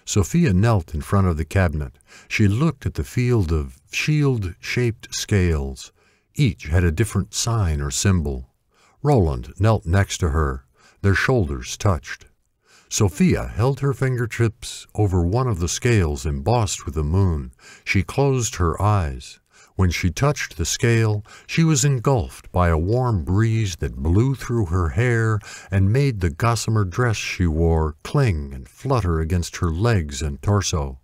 Sophia knelt in front of the cabinet. She looked at the field of shield-shaped scales. Each had a different sign or symbol. Roland knelt next to her. Their shoulders touched. Sophia held her fingertips over one of the scales embossed with the moon. She closed her eyes. When she touched the scale, she was engulfed by a warm breeze that blew through her hair and made the gossamer dress she wore cling and flutter against her legs and torso.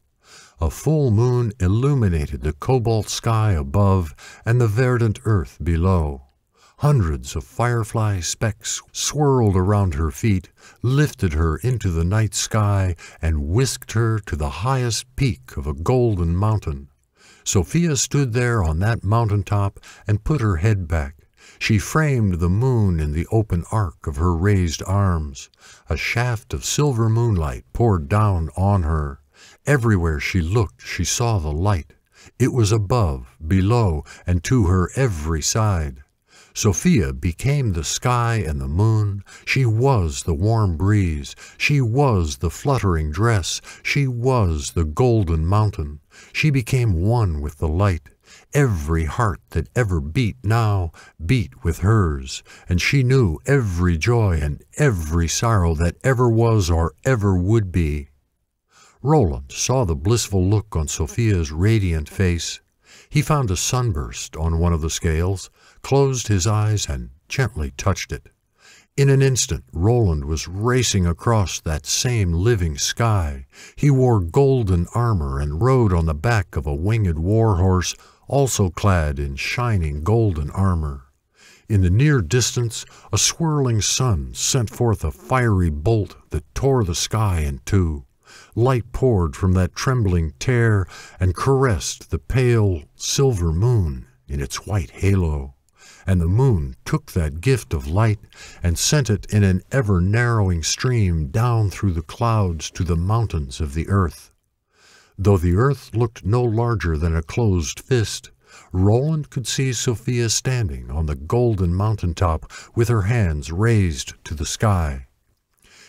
A full moon illuminated the cobalt sky above and the verdant earth below. Hundreds of firefly specks swirled around her feet, lifted her into the night sky, and whisked her to the highest peak of a golden mountain. Sophia stood there on that mountaintop and put her head back. She framed the moon in the open arc of her raised arms. A shaft of silver moonlight poured down on her. Everywhere she looked, she saw the light. It was above, below, and to her every side. Sophia became the sky and the moon. She was the warm breeze. She was the fluttering dress. She was the golden mountain. She became one with the light. Every heart that ever beat now beat with hers, and she knew every joy and every sorrow that ever was or ever would be. Roland saw the blissful look on Sophia's radiant face. He found a sunburst on one of the scales, closed his eyes, and gently touched it. In an instant, Roland was racing across that same living sky. He wore golden armor and rode on the back of a winged war-horse, also clad in shining golden armor. In the near distance, a swirling sun sent forth a fiery bolt that tore the sky in two. Light poured from that trembling tear and caressed the pale silver moon in its white halo. And the moon took that gift of light and sent it in an ever-narrowing stream down through the clouds to the mountains of the earth. Though the earth looked no larger than a closed fist, Roland could see Sophia standing on the golden mountaintop with her hands raised to the sky.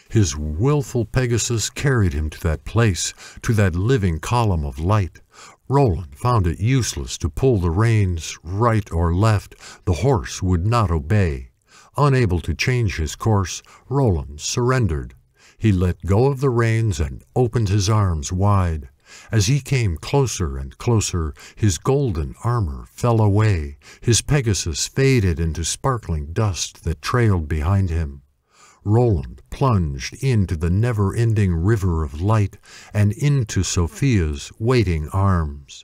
His willful Pegasus carried him to that place, to that living column of light. Roland found it useless to pull the reins right or left. The horse would not obey. Unable to change his course, Roland surrendered. He let go of the reins and opened his arms wide. As he came closer and closer, his golden armor fell away. His Pegasus faded into sparkling dust that trailed behind him. Roland plunged into the never-ending river of light and into Sophia's waiting arms.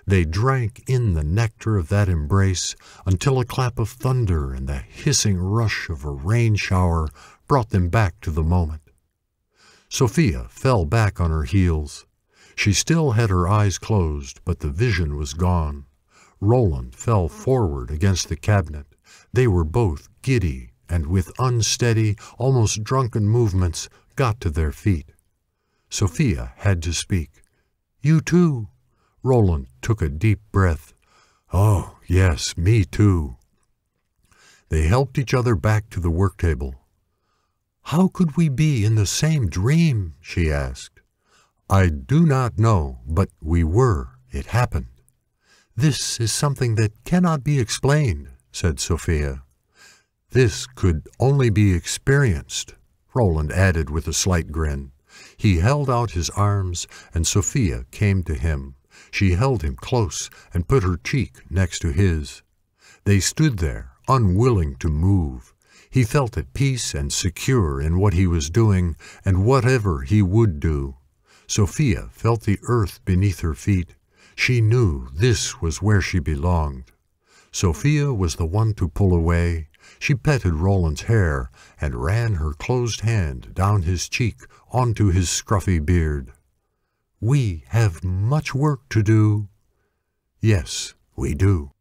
They drank in the nectar of that embrace until a clap of thunder and the hissing rush of a rain shower brought them back to the moment. Sophia fell back on her heels. She still had her eyes closed, but the vision was gone. Roland fell forward against the cabinet. They were both giddy, and with unsteady, almost drunken movements, got to their feet. Sophia had to speak. "You too." Roland took a deep breath. "Oh, yes, me too." They helped each other back to the work table. "How could we be in the same dream?" she asked. "I do not know, but we were. It happened." "This is something that cannot be explained," said Sophia. "This could only be experienced," Roland added with a slight grin. He held out his arms, and Sophia came to him. She held him close and put her cheek next to his. They stood there, unwilling to move. He felt at peace and secure in what he was doing and whatever he would do. Sophia felt the earth beneath her feet. She knew this was where she belonged. Sophia was the one to pull away. She petted Roland's hair and ran her closed hand down his cheek onto his scruffy beard. "We have much work to do." "Yes, we do."